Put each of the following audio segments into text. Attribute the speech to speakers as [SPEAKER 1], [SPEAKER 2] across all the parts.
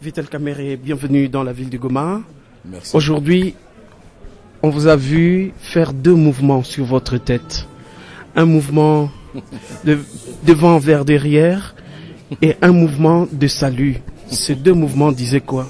[SPEAKER 1] Vital Kamerhe, bienvenue dans la ville de Goma.
[SPEAKER 2] Merci.
[SPEAKER 1] Aujourd'hui, on vous a vu faire deux mouvements sur votre tête. Un mouvement de devant vers derrière et un mouvement de salut. Ces deux mouvements disaient quoi?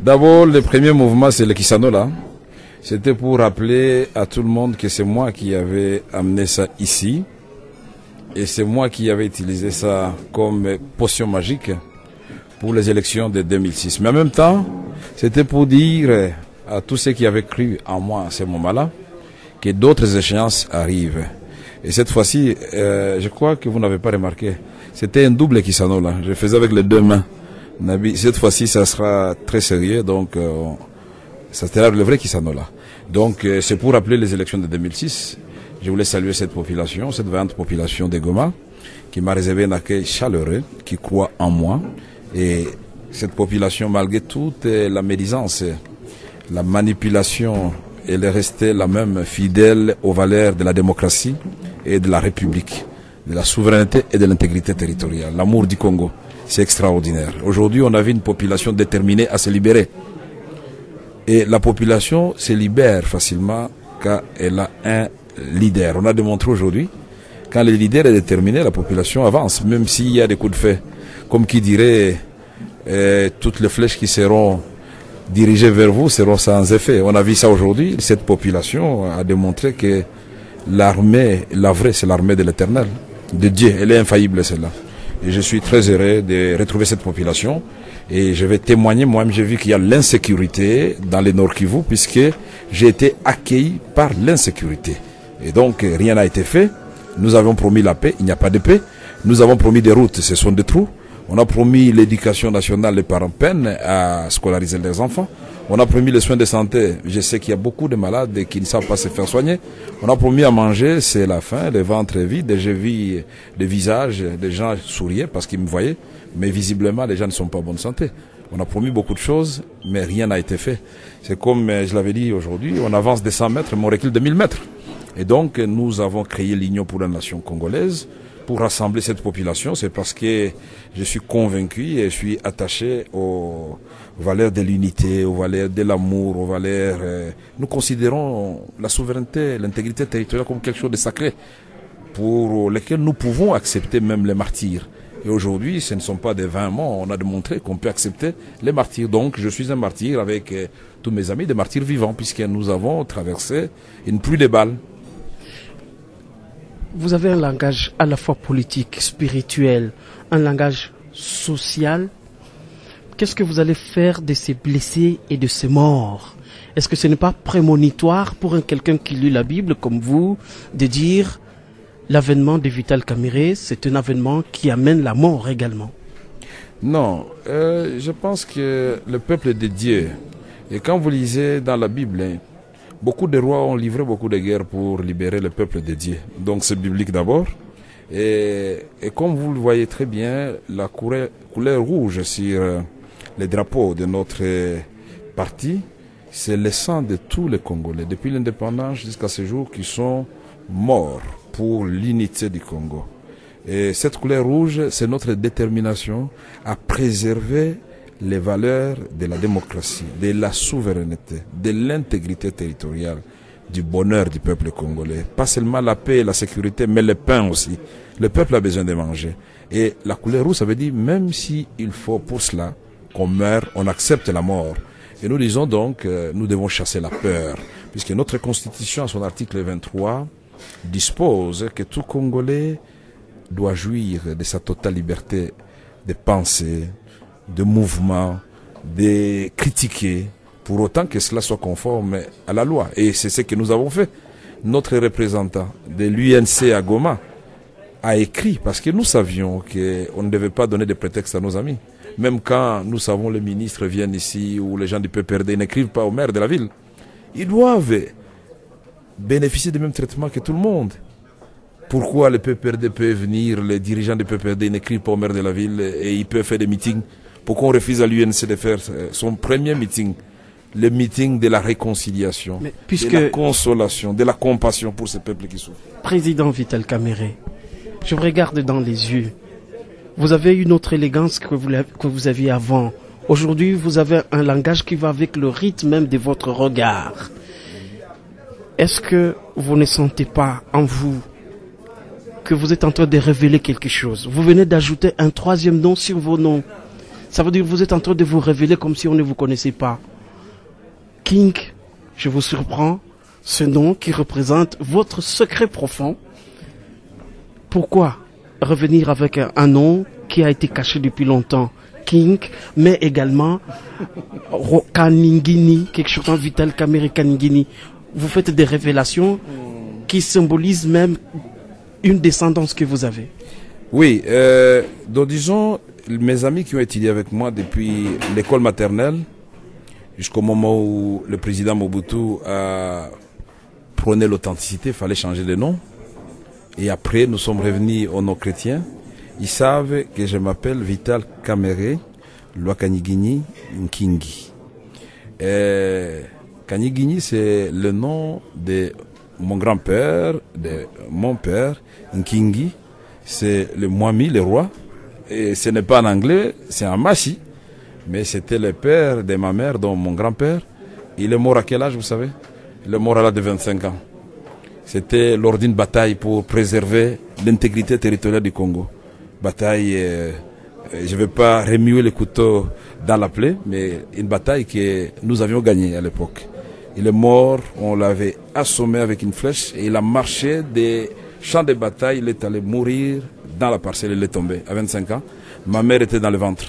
[SPEAKER 2] D'abord, le premier mouvement, c'est le Kisanola. C'était pour rappeler à tout le monde que c'est moi qui avais amené ça ici. Et c'est moi qui avais utilisé ça comme potion magique pour les élections de 2006. Mais en même temps, c'était pour dire à tous ceux qui avaient cru en moi à ce moment-là que d'autres échéances arrivent. Et cette fois-ci, je crois que vous n'avez pas remarqué, c'était un double Kisanola. Je faisais avec les deux mains. Cette fois-ci, ça sera très sérieux, donc ça sera le vrai Kisanola. Donc c'est pour rappeler les élections de 2006. Je voulais saluer cette population, cette vaillante population de Goma, qui m'a réservé un accueil chaleureux, qui croit en moi. Et cette population, malgré toute la médisance, la manipulation, elle est restée la même, fidèle aux valeurs de la démocratie et de la République, de la souveraineté et de l'intégrité territoriale. L'amour du Congo, c'est extraordinaire. Aujourd'hui, on a vu une population déterminée à se libérer. Et la population se libère facilement quand elle a un leader. On a démontré aujourd'hui, quand le leader est déterminé, la population avance, même s'il y a des coups de feu. Comme qui dirait, toutes les flèches qui seront dirigées vers vous seront sans effet. On a vu ça aujourd'hui. Cette population a démontré que l'armée, la vraie, c'est l'armée de l'Éternel, de Dieu. Elle est infaillible, celle-là. Et je suis très heureux de retrouver cette population. Et je vais témoigner, moi-même, j'ai vu qu'il y a l'insécurité dans le Nord Kivu, puisque j'ai été accueilli par l'insécurité. Et donc, rien n'a été fait. Nous avons promis la paix, il n'y a pas de paix. Nous avons promis des routes, ce sont des trous. On a promis l'éducation nationale, les parents peinent à scolariser leurs enfants. On a promis les soins de santé. Je sais qu'il y a beaucoup de malades qui ne savent pas se faire soigner. On a promis à manger, c'est la faim, le ventre vide. J'ai vu des visages, des gens souriaient parce qu'ils me voyaient. Mais visiblement, les gens ne sont pas en bonne santé. On a promis beaucoup de choses, mais rien n'a été fait. C'est comme je l'avais dit aujourd'hui, on avance de 100 mètres, mais on recule de 1000 mètres. Et donc, nous avons créé l'Union pour la nation congolaise pour rassembler cette population. C'est parce que je suis convaincu et je suis attaché aux valeurs de l'unité, aux valeurs de l'amour, aux valeurs... nous considérons la souveraineté, l'intégrité territoriale comme quelque chose de sacré pour lesquels nous pouvons accepter même les martyrs. Et aujourd'hui, ce ne sont pas des vains mots. On a démontré qu'on peut accepter les martyrs. Donc, je suis un martyr avec tous mes amis, des martyrs vivants, puisque nous avons traversé une pluie de balles.
[SPEAKER 1] Vous avez un langage à la fois politique, spirituel, un langage social. Qu'est-ce que vous allez faire de ces blessés et de ces morts? Est-ce que ce n'est pas prémonitoire pour quelqu'un qui lit la Bible comme vous de dire l'avènement de Vital Kamerhe, c'est un avènement qui amène la mort également?
[SPEAKER 2] Non, je pense que le peuple de Dieu, et quand vous lisez dans la Bible, beaucoup de rois ont livré beaucoup de guerres pour libérer le peuple de Dieu. Donc c'est biblique d'abord. Et comme vous le voyez très bien, la couleur rouge sur les drapeaux de notre parti, c'est le sang de tous les Congolais, depuis l'indépendance jusqu'à ce jour, qui sont morts pour l'unité du Congo. Et cette couleur rouge, c'est notre détermination à préserver les valeurs de la démocratie, de la souveraineté, de l'intégrité territoriale, du bonheur du peuple congolais. Pas seulement la paix et la sécurité, mais le pain aussi. Le peuple a besoin de manger. Et la couleur rouge, ça veut dire, même s'il faut pour cela qu'on meure, on accepte la mort. Et nous disons donc, nous devons chasser la peur, puisque notre Constitution, à son article 23, dispose que tout Congolais doit jouir de sa totale liberté de penser, de mouvement, de critiquer, pour autant que cela soit conforme à la loi. Et c'est ce que nous avons fait. Notre représentant de l'UNC à Goma a écrit, parce que nous savions qu'on ne devait pas donner de prétexte à nos amis. Même quand nous savons les ministres viennent ici, ou les gens du PPRD n'écrivent pas au maire de la ville, ils doivent bénéficier du même traitement que tout le monde. Pourquoi le PPRD peut venir, les dirigeants du PPRD n'écrivent pas au maire de la ville et ils peuvent faire des meetings? Pourquoi on refuse à l'UNC de faire son premier meeting, le meeting de la réconciliation, de la consolation, de la compassion pour ce peuple qui souffre?
[SPEAKER 1] Président Vital Kamerhe, je vous regarde dans les yeux. Vous avez une autre élégance que vous aviez avant. Aujourd'hui, vous avez un langage qui va avec le rythme même de votre regard. Est-ce que vous ne sentez pas en vous que vous êtes en train de révéler quelque chose? Vous venez d'ajouter un troisième nom sur vos noms. Ça veut dire que vous êtes en train de vous révéler comme si on ne vous connaissait pas. King, je vous surprends, ce nom qui représente votre secret profond. Pourquoi revenir avec un nom qui a été caché depuis longtemps? King, mais également Kaningini, quelque chose en Vital Kamere Kaningini. Vous faites des révélations qui symbolisent même une descendance que vous avez.
[SPEAKER 2] Oui, donc disons, mes amis qui ont étudié avec moi depuis l'école maternelle, jusqu'au moment où le président Mobutu a prôné l'authenticité, il fallait changer de nom. Et après, nous sommes revenus au nom chrétien. Ils savent que je m'appelle Vital Kamere Lwakanigini Nkingi. Kanigini, c'est le nom de mon grand-père, de mon père. Nkingi, c'est le Mwami, le roi. Et ce n'est pas en anglais, c'est en machi. Mais c'était le père de ma mère, donc mon grand-père. Il est mort à quel âge, vous savez? Il est mort à l'âge de 25 ans. C'était lors d'une bataille pour préserver l'intégrité territoriale du Congo. Bataille, je ne vais pas remuer le couteau dans la plaie, mais une bataille que nous avions gagnée à l'époque. Il est mort, on l'avait assommé avec une flèche et il a marché des champs de bataille, il est allé mourir dans la parcelle, il est tombé à 25 ans. Ma mère était dans le ventre.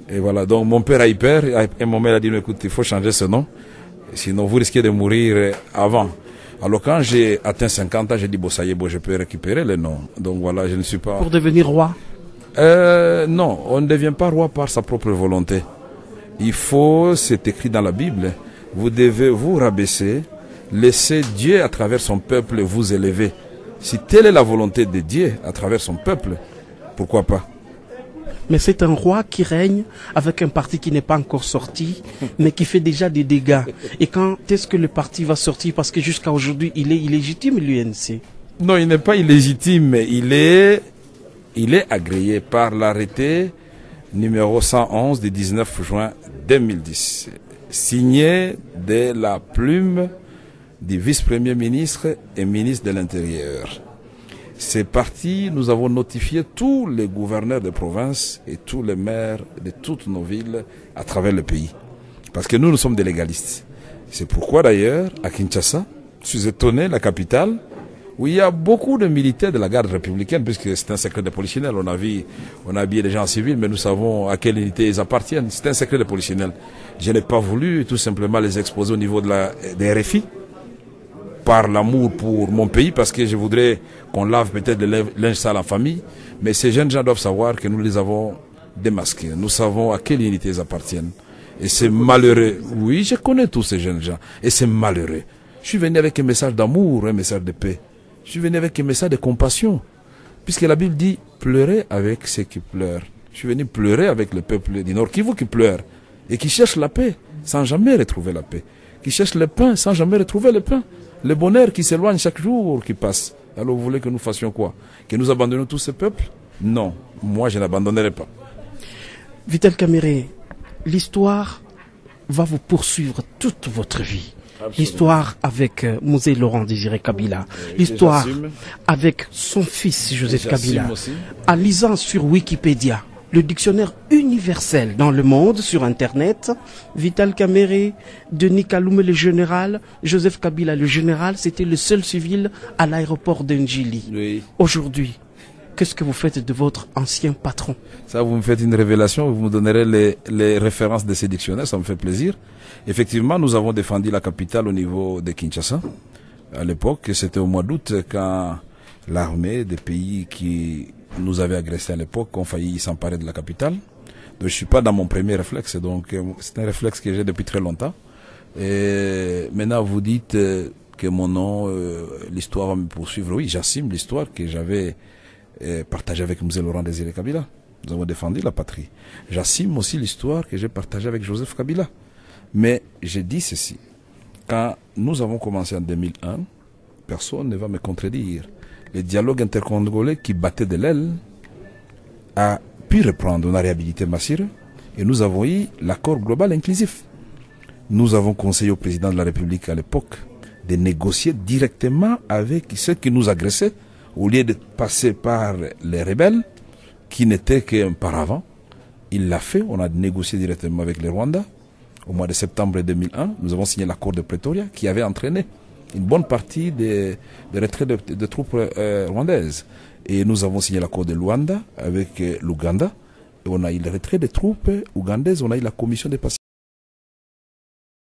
[SPEAKER 2] Et voilà, donc mon père a eu peur et mon mère a dit, écoute, il faut changer ce nom, sinon vous risquez de mourir avant. Alors quand j'ai atteint 50 ans, j'ai dit, bon ça y est, bon, je peux récupérer le nom. Donc voilà, je ne suis pas...
[SPEAKER 1] Pour devenir roi?
[SPEAKER 2] Non, on ne devient pas roi par sa propre volonté. Il faut, c'est écrit dans la Bible, vous devez vous rabaisser, laisser Dieu à travers son peuple vous élever. Si telle est la volonté de Dieu à travers son peuple, pourquoi pas?
[SPEAKER 1] Mais c'est un roi qui règne avec un parti qui n'est pas encore sorti, mais qui fait déjà des dégâts. Et quand est-ce que le parti va sortir? Parce que jusqu'à aujourd'hui, il est illégitime, l'UNC.
[SPEAKER 2] Non, il n'est pas illégitime, mais il est agréé par l'arrêté numéro 111 du 19 juin 2010, signé de la plume du vice-premier ministre et ministre de l'Intérieur. C'est parti, nous avons notifié tous les gouverneurs de province et tous les maires de toutes nos villes à travers le pays. Parce que nous sommes des légalistes. C'est pourquoi d'ailleurs, à Kinshasa, je suis étonné, la capitale, où il y a beaucoup de militaires de la garde républicaine, puisque c'est un secret de polichinelle. On a habillé des gens civils, mais nous savons à quelle unité ils appartiennent. C'est un secret de polichinelle. Je n'ai pas voulu tout simplement les exposer au niveau des RFI, par l'amour pour mon pays, parce que je voudrais qu'on lave peut-être le linge sale en famille, mais ces jeunes gens doivent savoir que nous les avons démasqués. Nous savons à quelle unité ils appartiennent. Et c'est malheureux. Oui, je connais tous ces jeunes gens. Et c'est malheureux. Je suis venu avec un message d'amour, un message de paix. Je suis venu avec un message de compassion. Puisque la Bible dit, pleurez avec ceux qui pleurent. Je suis venu pleurer avec le peuple du Nord Kivu qui pleure. Et qui cherche la paix, sans jamais retrouver la paix. Qui cherche le pain, sans jamais retrouver le pain. Le bonheur qui s'éloigne chaque jour qui passe. Alors vous voulez que nous fassions quoi? Que nous abandonnions tous ces peuples? Non, moi je n'abandonnerai pas.
[SPEAKER 1] Vital Kamere, l'histoire va vous poursuivre toute votre vie. Absolument. L'histoire avec Mosé Laurent Désiré Kabila. L'histoire avec son fils Joseph Kabila. En lisant sur Wikipédia, le dictionnaire universel dans le monde, sur Internet, Vital Kamere, Denis Kalume le général, Joseph Kabila le général, c'était le seul civil à l'aéroport d'Njili.
[SPEAKER 2] Oui.
[SPEAKER 1] Aujourd'hui, qu'est-ce que vous faites de votre ancien patron?
[SPEAKER 2] Ça, vous me faites une révélation, vous me donnerez les références de ces dictionnaires, ça me fait plaisir. Effectivement, nous avons défendu la capitale au niveau de Kinshasa. À l'époque, c'était au mois d'août quand l'armée des pays qui nous avaient agressés à l'époque ont failli s'emparer de la capitale. Donc je ne suis pas dans mon premier réflexe, donc c'est un réflexe que j'ai depuis très longtemps. Et maintenant vous dites que mon nom, l'histoire va me poursuivre. Oui, j'assume l'histoire que j'avais partagée avec M. Laurent Désiré Kabila. Nous avons défendu la patrie. J'assume aussi l'histoire que j'ai partagée avec Joseph Kabila. Mais je dis ceci, quand nous avons commencé en 2001, personne ne va me contredire. Le dialogue intercongolais qui battait de l'aile a pu reprendre. On a réhabilité Massiré et nous avons eu l'accord global inclusif. Nous avons conseillé au président de la République à l'époque de négocier directement avec ceux qui nous agressaient, au lieu de passer par les rebelles, qui n'étaient qu'un paravent. Il l'a fait, on a négocié directement avec les Rwandais. Au mois de septembre 2001, nous avons signé l'accord de Pretoria qui avait entraîné une bonne partie des retraits de troupes rwandaises. Et nous avons signé l'accord de Luanda avec l'Ouganda. Et on a eu le retrait des troupes ougandaises, on a eu la commission des pacifiques.